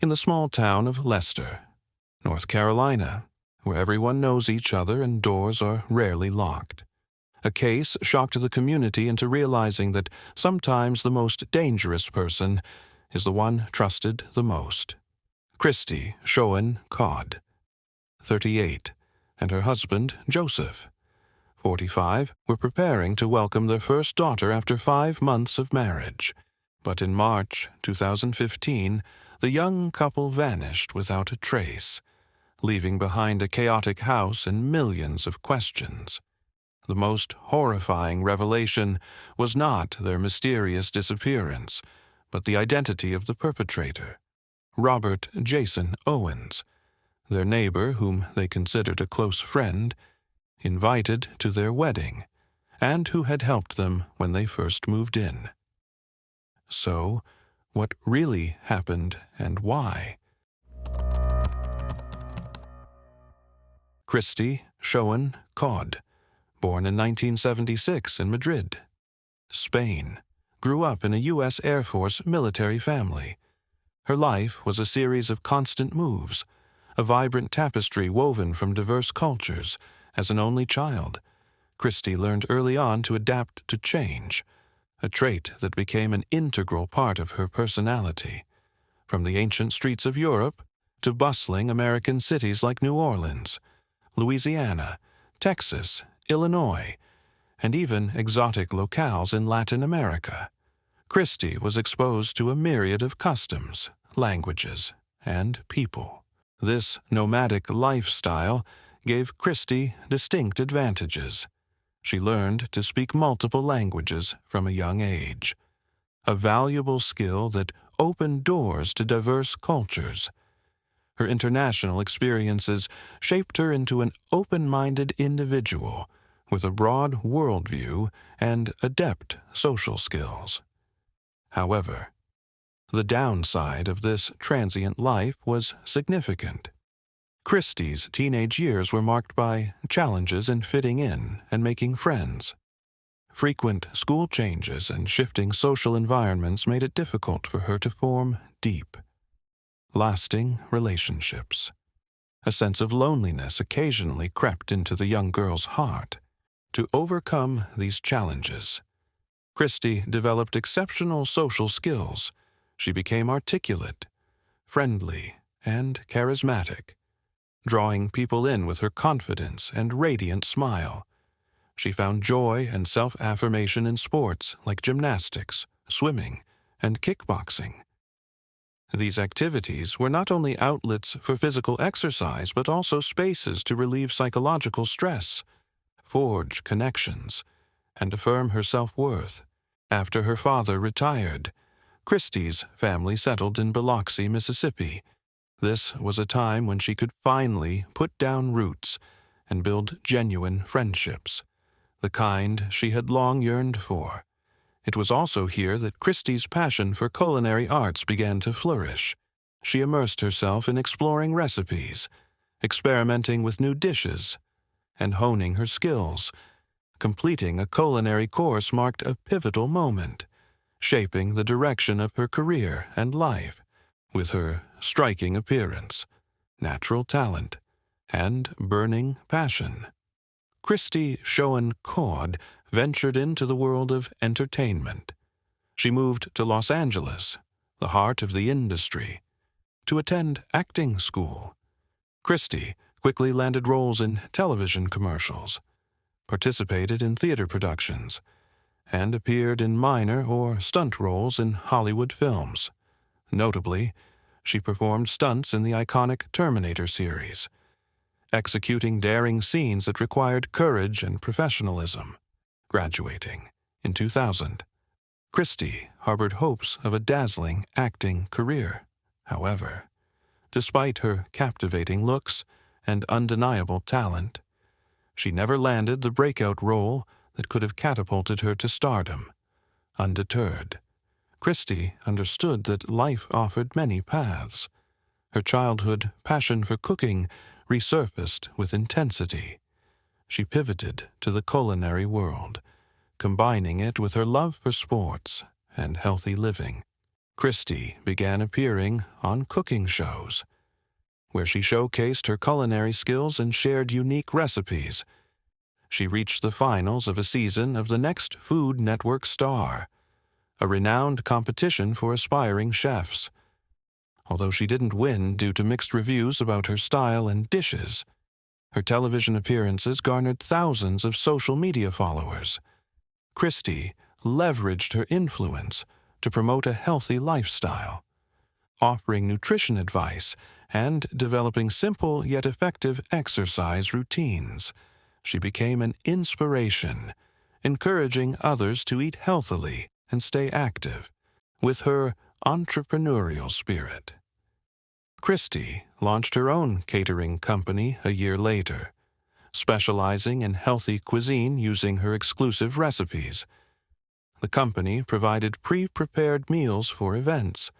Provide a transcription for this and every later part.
in the small town of Lester, North Carolina, where everyone knows each other and doors are rarely locked. A case shocked the community into realizing that sometimes the most dangerous person is the one trusted the most. Christy Schoen Codd, 38, and her husband, Joseph, 45, were preparing to welcome their first daughter after 5 months of marriage. But in March 2015, the young couple vanished without a trace, leaving behind a chaotic house and millions of questions. The most horrifying revelation was not their mysterious disappearance, but the identity of the perpetrator, Robert Jason Owens, their neighbor, whom they considered a close friend, invited to their wedding, and who had helped them when they first moved in. So, what really happened and why? Christy Schoen Codd, born in 1976 in Madrid, Spain, grew up in a U.S. Air Force military family. Her life was a series of constant moves, a vibrant tapestry woven from diverse cultures. As an only child, Christy learned early on to adapt to change, a trait that became an integral part of her personality. From the ancient streets of Europe to bustling American cities like New Orleans, Louisiana, Texas, Illinois, and even exotic locales in Latin America, Christy was exposed to a myriad of customs, languages, and people. This nomadic lifestyle gave Christy distinct advantages. She learned to speak multiple languages from a young age, a valuable skill that opened doors to diverse cultures. Her international experiences shaped her into an open-minded individual with a broad worldview and adept social skills. However, the downside of this transient life was significant. Christy's teenage years were marked by challenges in fitting in and making friends. Frequent school changes and shifting social environments made it difficult for her to form deep, lasting relationships. A sense of loneliness occasionally crept into the young girl's heart. To overcome these challenges, Christy developed exceptional social skills. She became articulate, friendly, and charismatic, drawing people in with her confidence and radiant smile. She found joy and self-affirmation in sports like gymnastics, swimming, and kickboxing. These activities were not only outlets for physical exercise but also spaces to relieve psychological stress, forge connections, and affirm her self-worth. After her father retired, Christy's family settled in Biloxi, Mississippi. This was a time when she could finally put down roots and build genuine friendships, the kind she had long yearned for. It was also here that Christy's passion for culinary arts began to flourish. She immersed herself in exploring recipes, experimenting with new dishes, and honing her skills. Completing a culinary course marked a pivotal moment, shaping the direction of her career and life. With her striking appearance, natural talent, and burning passion, Christy Schoen Codd ventured into the world of entertainment. She moved to Los Angeles, the heart of the industry, to attend acting school. Christy quickly landed roles in television commercials, participated in theater productions, and appeared in minor or stunt roles in Hollywood films. Notably, she performed stunts in the iconic Terminator series, executing daring scenes that required courage and professionalism. Graduating in 2000, Christy harbored hopes of a dazzling acting career. However, despite her captivating looks and undeniable talent, she never landed the breakout role that could have catapulted her to stardom. Undeterred, Christy understood that life offered many paths. Her childhood passion for cooking resurfaced with intensity. She pivoted to the culinary world, combining it with her love for sports and healthy living. Christy began appearing on cooking shows, where she showcased her culinary skills and shared unique recipes. She reached the finals of a season of the next Food Network Star, a renowned competition for aspiring chefs. Although she didn't win due to mixed reviews about her style and dishes, her television appearances garnered thousands of social media followers. Christy leveraged her influence to promote a healthy lifestyle, offering nutrition advice and developing simple yet effective exercise routines. She became an inspiration, encouraging others to eat healthily and stay active with her entrepreneurial spirit. Christy launched her own catering company a year later, specializing in healthy cuisine using her exclusive recipes. The company provided pre-prepared meals for events,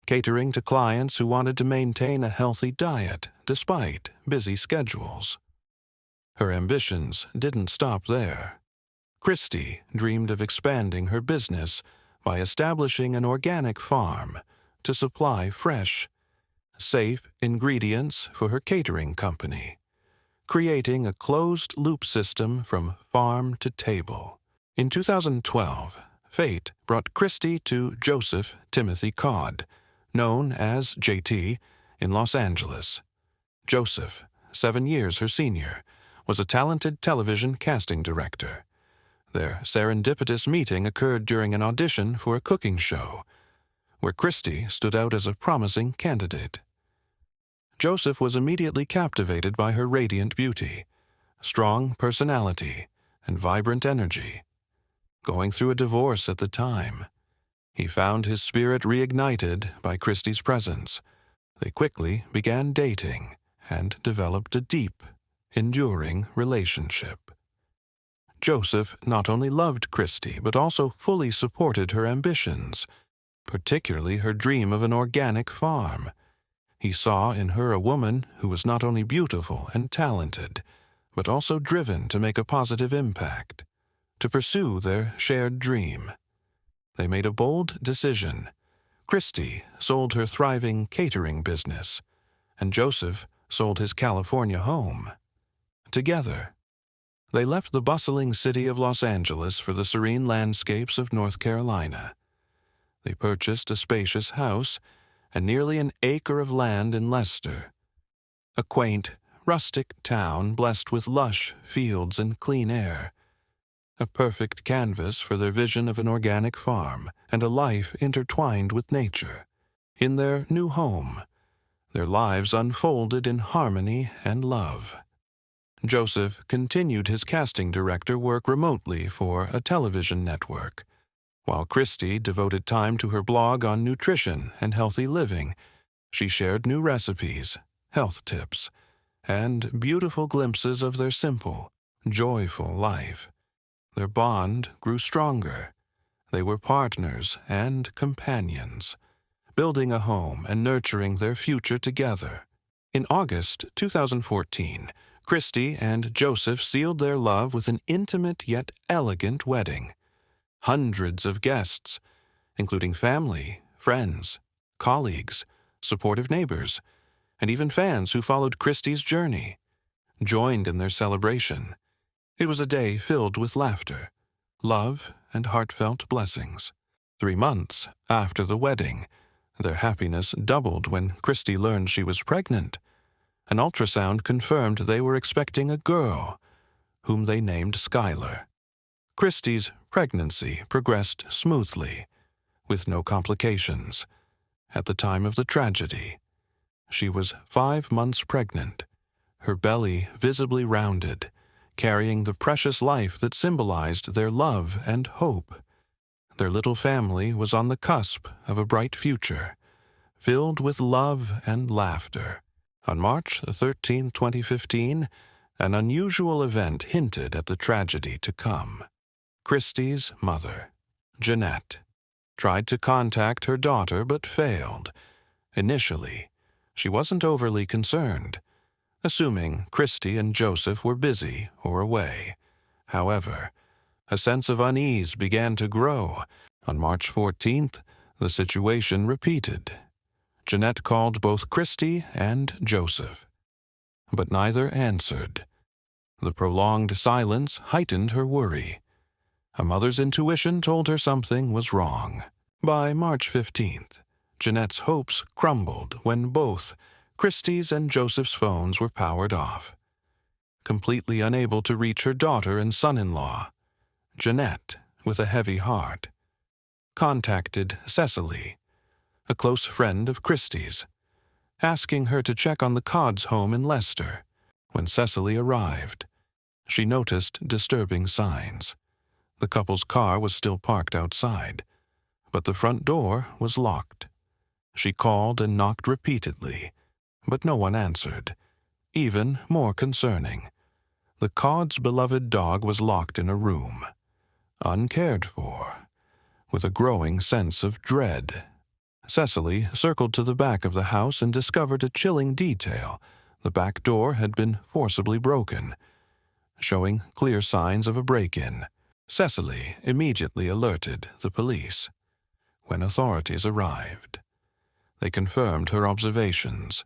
catering to clients who wanted to maintain a healthy diet despite busy schedules. Her ambitions didn't stop there. Christy dreamed of expanding her business by establishing an organic farm to supply fresh, safe ingredients for her catering company, creating a closed-loop system from farm to table. In 2012, fate brought Christy to Joseph Timothy Codd, known as JT, in Los Angeles. Joseph, 7 years her senior, was a talented television casting director. Their serendipitous meeting occurred during an audition for a cooking show, where Christy stood out as a promising candidate. Joseph was immediately captivated by her radiant beauty, strong personality, and vibrant energy. Going through a divorce at the time, he found his spirit reignited by Christy's presence. They quickly began dating and developed a deep, enduring relationship. Joseph not only loved Christy but also fully supported her ambitions, particularly her dream of an organic farm. He saw in her a woman who was not only beautiful and talented, but also driven to make a positive impact, to pursue their shared dream. They made a bold decision. Christy sold her thriving catering business, and Joseph sold his California home. Together, they left the bustling city of Los Angeles for the serene landscapes of North Carolina. They purchased a spacious house and nearly an acre of land in Leicester, a quaint, rustic town blessed with lush fields and clean air, a perfect canvas for their vision of an organic farm and a life intertwined with nature. In their new home, their lives unfolded in harmony and love. Joseph continued his casting director work remotely for a television network, while Christy devoted time to her blog on nutrition and healthy living. She shared new recipes, health tips, and beautiful glimpses of their simple, joyful life. Their bond grew stronger. They were partners and companions, building a home and nurturing their future together. In August 2014, Christy and Joseph sealed their love with an intimate yet elegant wedding. Hundreds of guests, including family, friends, colleagues, supportive neighbors, and even fans who followed Christy's journey, joined in their celebration. It was a day filled with laughter, love, and heartfelt blessings. 3 months after the wedding, their happiness doubled when Christy learned she was pregnant. An ultrasound confirmed they were expecting a girl, whom they named Skylar. Christy's pregnancy progressed smoothly, with no complications. At the time of the tragedy, she was 5 months pregnant, her belly visibly rounded, carrying the precious life that symbolized their love and hope. Their little family was on the cusp of a bright future, filled with love and laughter. On March 13, 2015, an unusual event hinted at the tragedy to come. Christy's mother, Jeanette, tried to contact her daughter but failed. Initially, she wasn't overly concerned, assuming Christy and Joseph were busy or away. However, a sense of unease began to grow. On March 14th, The situation repeated. Jeanette called both Christy and Joseph, but neither answered. The prolonged silence heightened her worry. A mother's intuition told her something was wrong. By March 15th, Jeanette's hopes crumbled when both Christy's and Joseph's phones were powered off. Completely unable to reach her daughter and son-in-law, Jeanette, with a heavy heart, contacted Cecily, a close friend of Christy's, asking her to check on the Codds' home in Leicester. When Cecily arrived, she noticed disturbing signs. The couple's car was still parked outside, but the front door was locked. She called and knocked repeatedly, but no one answered. Even more concerning, the Codds' beloved dog was locked in a room, uncared for, with a growing sense of dread. Cecily circled to the back of the house and discovered a chilling detail. The back door had been forcibly broken, showing clear signs of a break-in. Cecily immediately alerted the police. When authorities arrived, they confirmed her observations.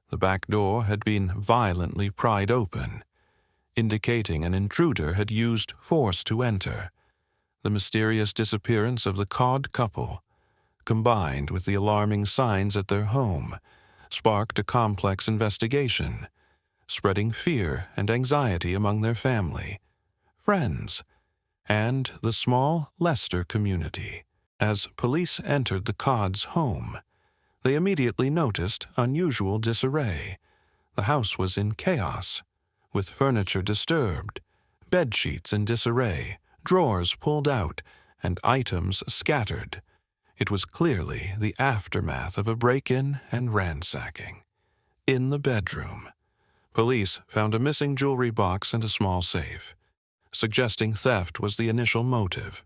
The back door had been violently pried open, indicating an intruder had used force to enter. The mysterious disappearance of the Codd couple, combined with the alarming signs at their home, sparked a complex investigation, spreading fear and anxiety among their family, friends, and the small Leicester community. As police entered the Codds' home, they immediately noticed unusual disarray. The house was in chaos, with furniture disturbed, bedsheets in disarray, drawers pulled out, and items scattered. It was clearly the aftermath of a break-in and ransacking. In the bedroom, police found a missing jewelry box and a small safe, suggesting theft was the initial motive.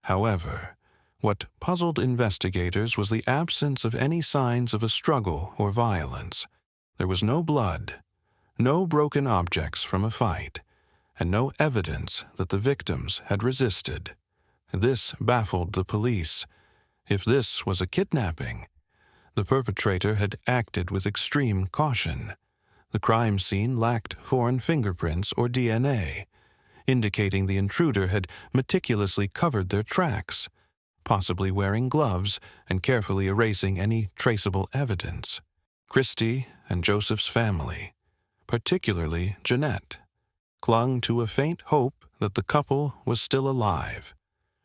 However, what puzzled investigators was the absence of any signs of a struggle or violence. There was no blood, no broken objects from a fight, and no evidence that the victims had resisted. This baffled the police. If this was a kidnapping, the perpetrator had acted with extreme caution. The crime scene lacked foreign fingerprints or DNA, indicating the intruder had meticulously covered their tracks, possibly wearing gloves and carefully erasing any traceable evidence. Christy and Joseph's family, particularly Jeanette, clung to a faint hope that the couple was still alive,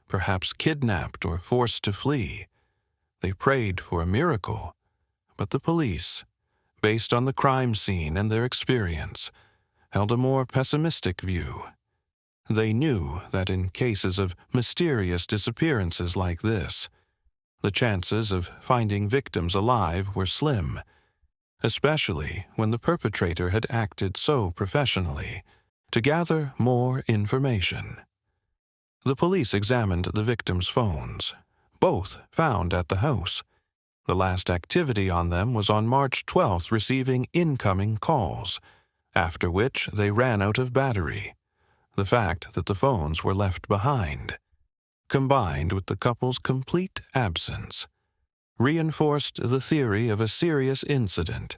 perhaps kidnapped or forced to flee. They prayed for a miracle, but the police, based on the crime scene and their experience, held a more pessimistic view. They knew that in cases of mysterious disappearances like this, the chances of finding victims alive were slim, especially when the perpetrator had acted so professionally. To gather more information, the police examined the victims' phones, both found at the house. The last activity on them was on March 12th, receiving incoming calls, after which they ran out of battery. The fact that the phones were left behind, combined with the couple's complete absence, reinforced the theory of a serious incident.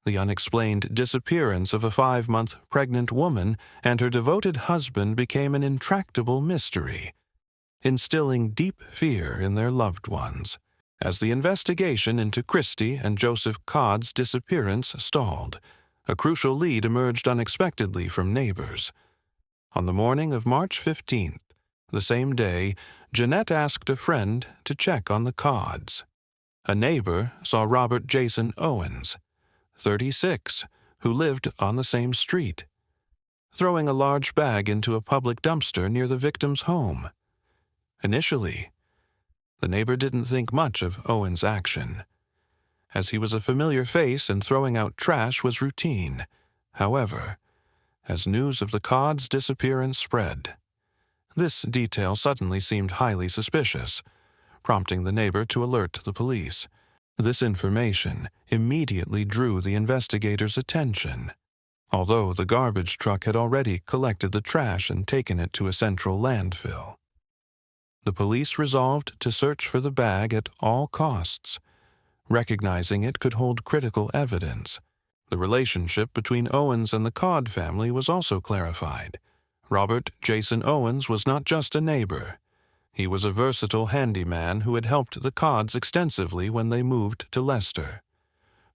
The unexplained disappearance of a 5-month pregnant woman and her devoted husband became an intractable mystery, instilling deep fear in their loved ones. As the investigation into Christy and Joseph Codd's disappearance stalled, a crucial lead emerged unexpectedly from neighbors. On the morning of March 15th, the same day, Jeanette asked a friend to check on the Codds. A neighbor saw Robert Jason Owens, 36, who lived on the same street, throwing a large bag into a public dumpster near the victim's home. Initially, the neighbor didn't think much of Owens' action, as he was a familiar face and throwing out trash was routine. However, as news of the Codds' disappearance spread, this detail suddenly seemed highly suspicious, prompting the neighbor to alert the police. This information immediately drew the investigators' attention. Although the garbage truck had already collected the trash and taken it to a central landfill, The police resolved to search for the bag at all costs, recognizing it could hold critical evidence. The relationship between Owens and the Codd family was also clarified. Robert Jason Owens was not just a neighbor. He was a versatile handyman who had helped the Codds extensively when they moved to Leicester.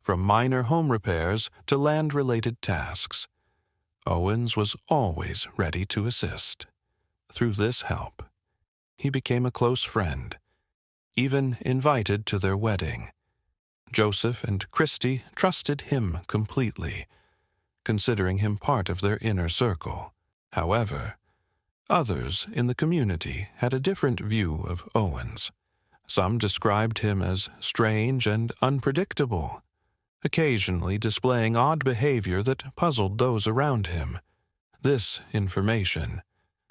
From minor home repairs to land-related tasks, Owens was always ready to assist. Through this help, he became a close friend, even invited to their wedding. Joseph and Christy trusted him completely, considering him part of their inner circle. However, others in the community had a different view of Owens. Some described him as strange and unpredictable, occasionally displaying odd behavior that puzzled those around him. This information,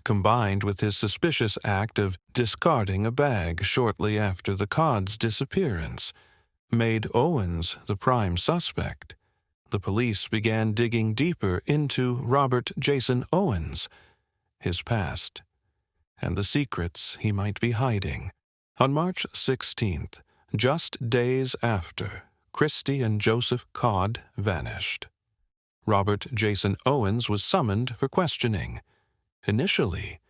combined with his suspicious act of discarding a bag shortly after the Codds' disappearance, made Owens the prime suspect. The police began digging deeper into Robert Jason Owens, his past, and the secrets he might be hiding. On March 16th, just days after Christy and Joseph Codd vanished, Robert Jason Owens was summoned for questioning. Initially,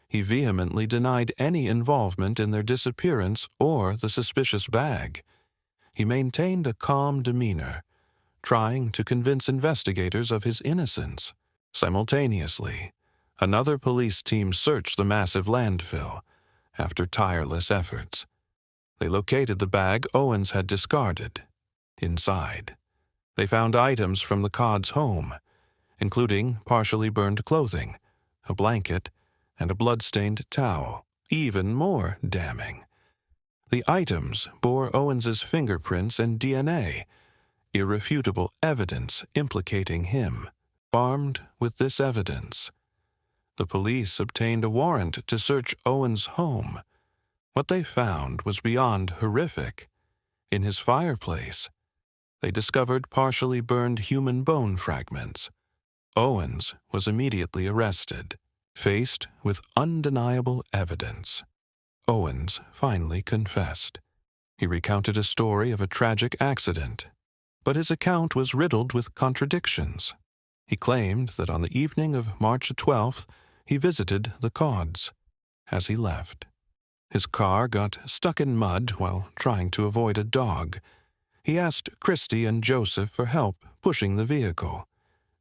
he vehemently denied any involvement in their disappearance or the suspicious bag. He maintained a calm demeanor, trying to convince investigators of his innocence. Simultaneously, another police team searched the massive landfill. After tireless efforts, they located the bag Owens had discarded. Inside, they found items from the Codds' home, including partially burned clothing, a blanket, and a blood-stained towel. Even more damning, the items bore Owens's fingerprints and DNA, irrefutable evidence implicating him. Armed with this evidence, the police obtained a warrant to search Owens' home. What they found was beyond horrific. In his fireplace, they discovered partially burned human bone fragments. Owens was immediately arrested. Faced with undeniable evidence, Owens finally confessed. He recounted a story of a tragic accident, but his account was riddled with contradictions. He claimed that on the evening of March 12th, he visited the Codds. As he left, his car got stuck in mud while trying to avoid a dog. He asked Christy and Joseph for help pushing the vehicle.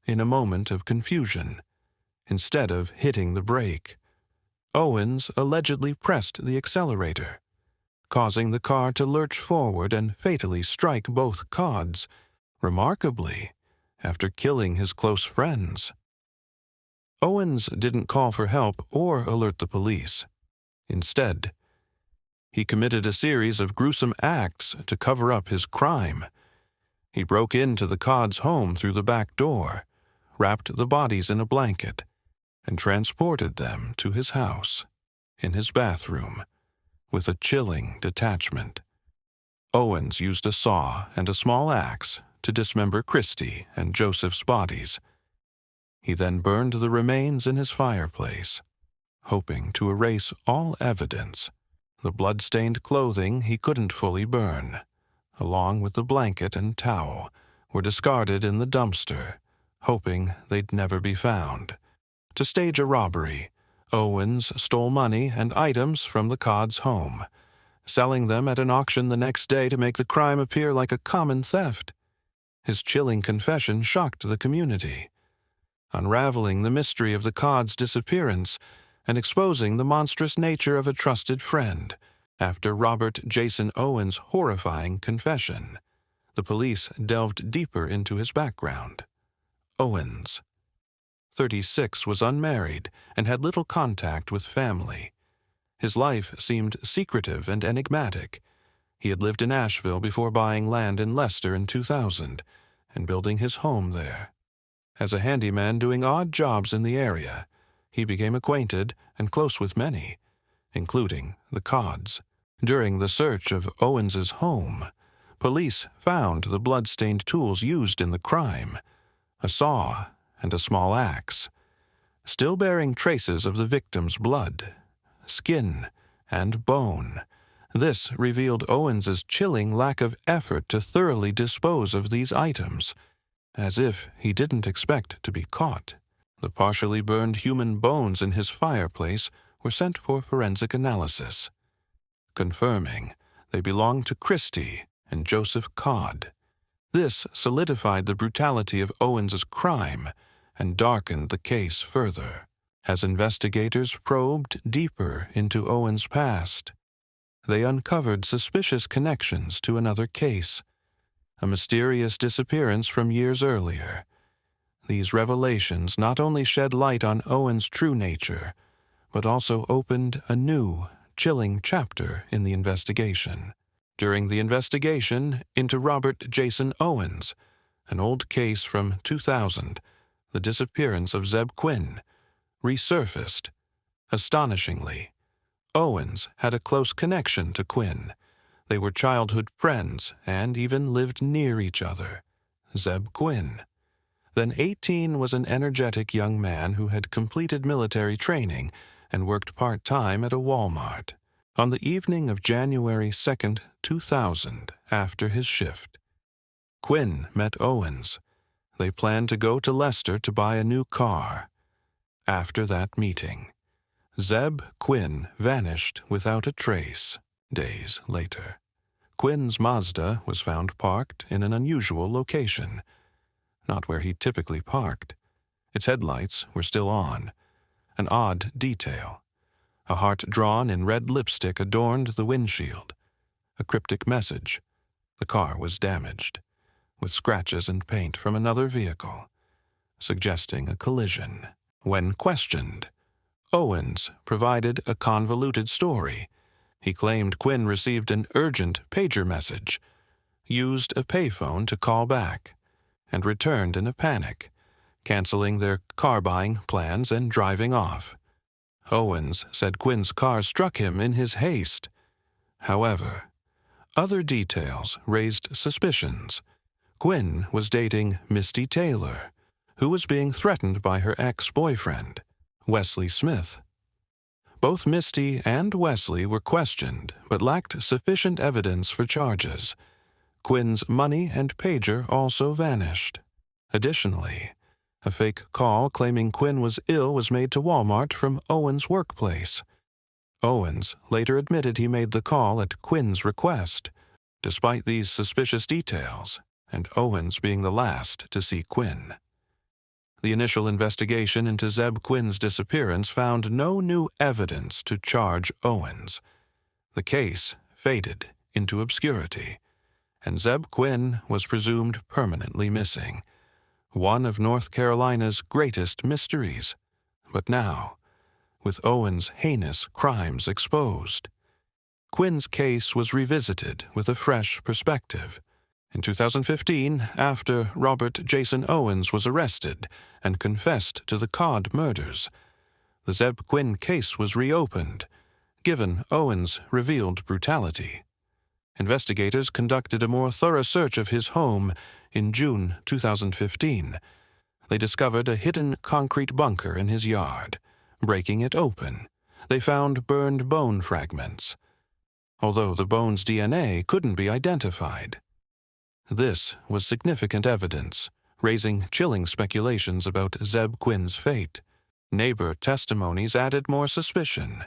In a moment of confusion, instead of hitting the brake, Owens allegedly pressed the accelerator, causing the car to lurch forward and fatally strike both Codds, remarkably, after killing his close friends. Owens didn't call for help or alert the police. Instead, he committed a series of gruesome acts to cover up his crime. He broke into the Codds' home through the back door, wrapped the bodies in a blanket, and transported them to his house, in his bathroom, with a chilling detachment. Owens used a saw and a small axe to dismember Christy and Joseph's bodies. He then burned the remains in his fireplace, hoping to erase all evidence. The blood-stained clothing he couldn't fully burn, along with the blanket and towel, were discarded in the dumpster, hoping they'd never be found. To stage a robbery, Owens stole money and items from the Codds' home, selling them at an auction the next day to make the crime appear like a common theft. His chilling confession shocked the community, unraveling the mystery of the Codds' disappearance and exposing the monstrous nature of a trusted friend. After Robert Jason Owens' horrifying confession, the police delved deeper into his background. Owens, 36, was unmarried and had little contact with family. His life seemed secretive and enigmatic. He had lived in Asheville before buying land in Leicester in 2000 and building his home there. As a handyman doing odd jobs in the area, he became acquainted and close with many, including the Codds. During the search of Owens's home, police found the blood-stained tools used in the crime, a saw and a small axe, still bearing traces of the victim's blood, skin, and bone. This revealed Owens's chilling lack of effort to thoroughly dispose of these items, as if he didn't expect to be caught. The partially burned human bones in his fireplace were sent for forensic analysis, confirming they belonged to Christie and Joseph Codd. This solidified the brutality of Owens's crime and darkened the case further. As investigators probed deeper into Owens' past, they uncovered suspicious connections to another case, a mysterious disappearance from years earlier. These revelations not only shed light on Owens' true nature, but also opened a new, chilling chapter in the investigation. During the investigation into Robert Jason Owens, an old case from 2000, the disappearance of Zeb Quinn resurfaced. Astonishingly, Owens had a close connection to Quinn. They were childhood friends and even lived near each other. Zeb Quinn, then 18, was an energetic young man who had completed military training and worked part-time at a Walmart. On the evening of January 2, 2000, after his shift, Quinn met Owens. They planned to go to Leicester to buy a new car. After that meeting, Zeb Quinn vanished without a trace. Days later, Quinn's Mazda was found parked in an unusual location, not where he typically parked. Its headlights were still on, an odd detail. A heart drawn in red lipstick adorned the windshield. A cryptic message. The car was damaged, with scratches and paint from another vehicle, suggesting a collision. When questioned, Owens provided a convoluted story. He claimed Quinn received an urgent pager message, used a payphone to call back, and returned in a panic, canceling their car-buying plans and driving off. Owens said Quinn's car struck him in his haste. However, other details raised suspicions. Quinn was dating Misty Taylor, who was being threatened by her ex-boyfriend, Wesley Smith. Both Misty and Wesley were questioned but lacked sufficient evidence for charges. Quinn's money and pager also vanished. Additionally, a fake call claiming Quinn was ill was made to Walmart from Owens' workplace. Owens later admitted he made the call at Quinn's request, despite these suspicious details, and Owens being the last to see Quinn. The initial investigation into Zeb Quinn's disappearance found no new evidence to charge Owens. The case faded into obscurity, and Zeb Quinn was presumed permanently missing, one of North Carolina's greatest mysteries. But now, with Owens' heinous crimes exposed, Quinn's case was revisited with a fresh perspective. In 2015, after Robert Jason Owens was arrested and confessed to the Codd murders, the Zeb Quinn case was reopened, given Owens' revealed brutality. Investigators conducted a more thorough search of his home in June 2015. They discovered a hidden concrete bunker in his yard. Breaking it open, they found burned bone fragments, although the bone's DNA couldn't be identified. This was significant evidence, raising chilling speculations about Zeb Quinn's fate. Neighbor testimonies added more suspicion.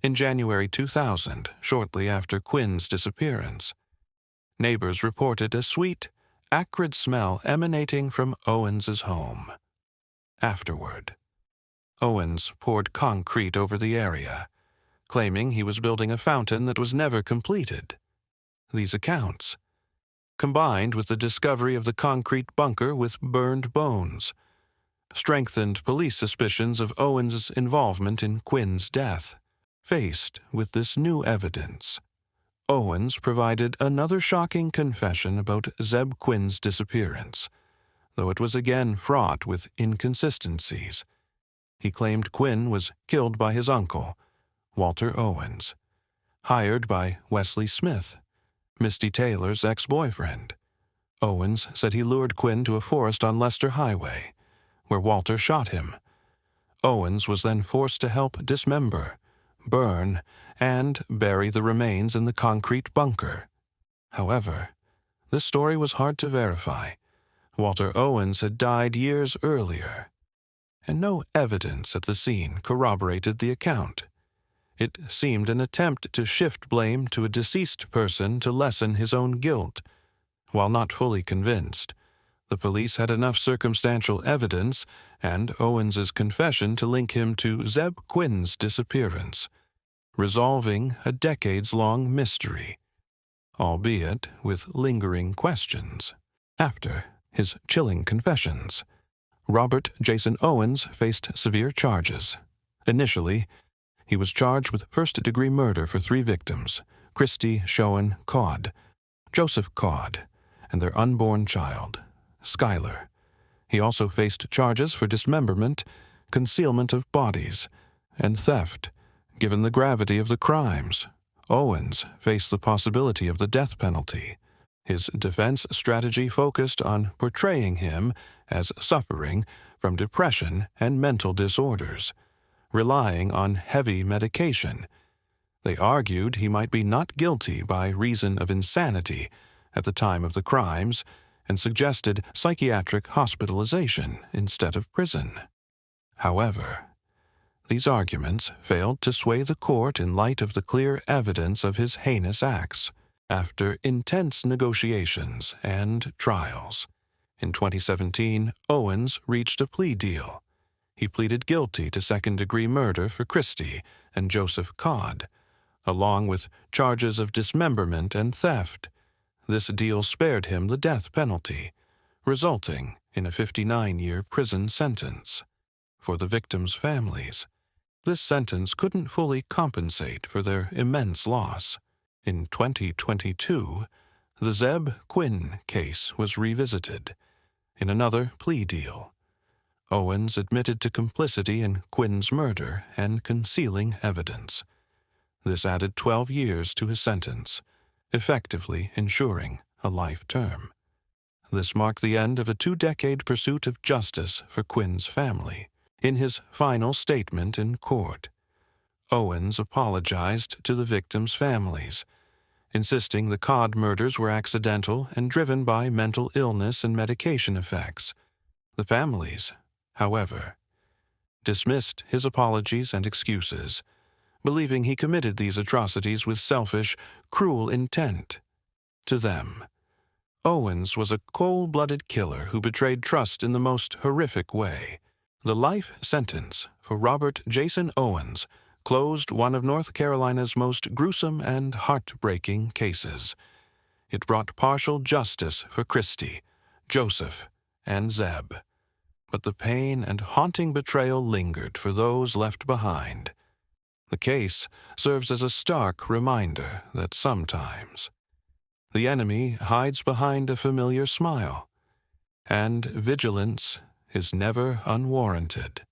In January 2000, shortly after Quinn's disappearance, neighbors reported a sweet, acrid smell emanating from Owens's home. Afterward, Owens poured concrete over the area, claiming he was building a fountain that was never completed. These accounts, combined with the discovery of the concrete bunker with burned bones, strengthened police suspicions of Owens' involvement in Quinn's death. Faced with this new evidence, Owens provided another shocking confession about Zeb Quinn's disappearance, though it was again fraught with inconsistencies. He claimed Quinn was killed by his uncle, Walter Owens, hired by Wesley Smith, Misty Taylor's ex-boyfriend. Owens said he lured Quinn to a forest on Leicester Highway, where Walter shot him. Owens was then forced to help dismember, burn, and bury the remains in the concrete bunker. However, this story was hard to verify. Walter Owens had died years earlier, and no evidence at the scene corroborated the account. It seemed an attempt to shift blame to a deceased person to lessen his own guilt. While not fully convinced, the police had enough circumstantial evidence and Owens's confession to link him to Zeb Quinn's disappearance, resolving a decades-long mystery, albeit with lingering questions. After his chilling confessions, Robert Jason Owens faced severe charges. Initially, he was charged with first-degree murder for 3 victims, Christy Schoen Codd, Joseph Codd, and their unborn child, Skylar. He also faced charges for dismemberment, concealment of bodies, and theft. Given the gravity of the crimes, Owens faced the possibility of the death penalty. His defense strategy focused on portraying him as suffering from depression and mental disorders, relying on heavy medication. They argued he might be not guilty by reason of insanity at the time of the crimes and suggested psychiatric hospitalization instead of prison. However, these arguments failed to sway the court in light of the clear evidence of his heinous acts. After intense negotiations and trials, in 2017, Owens reached a plea deal. He pleaded guilty to second-degree murder for Christy and Joseph Codd, along with charges of dismemberment and theft. This deal spared him the death penalty, resulting in a 59-year prison sentence. For the victims' families, this sentence couldn't fully compensate for their immense loss. In 2022, the Zeb Quinn case was revisited. In another plea deal, Owens admitted to complicity in Quinn's murder and concealing evidence. This added 12 years to his sentence, effectively ensuring a life term. This marked the end of a 2-decade pursuit of justice for Quinn's family. In his final statement in court, Owens apologized to the victims' families, insisting the Codd murders were accidental and driven by mental illness and medication effects. The families, however, dismissed his apologies and excuses, believing he committed these atrocities with selfish, cruel intent. To them, Owens was a cold-blooded killer who betrayed trust in the most horrific way. The life sentence for Robert Jason Owens closed one of North Carolina's most gruesome and heartbreaking cases. It brought partial justice for Christy, Joseph, and Zeb. But the pain and haunting betrayal lingered for those left behind. The case serves as a stark reminder that sometimes the enemy hides behind a familiar smile, and vigilance is never unwarranted.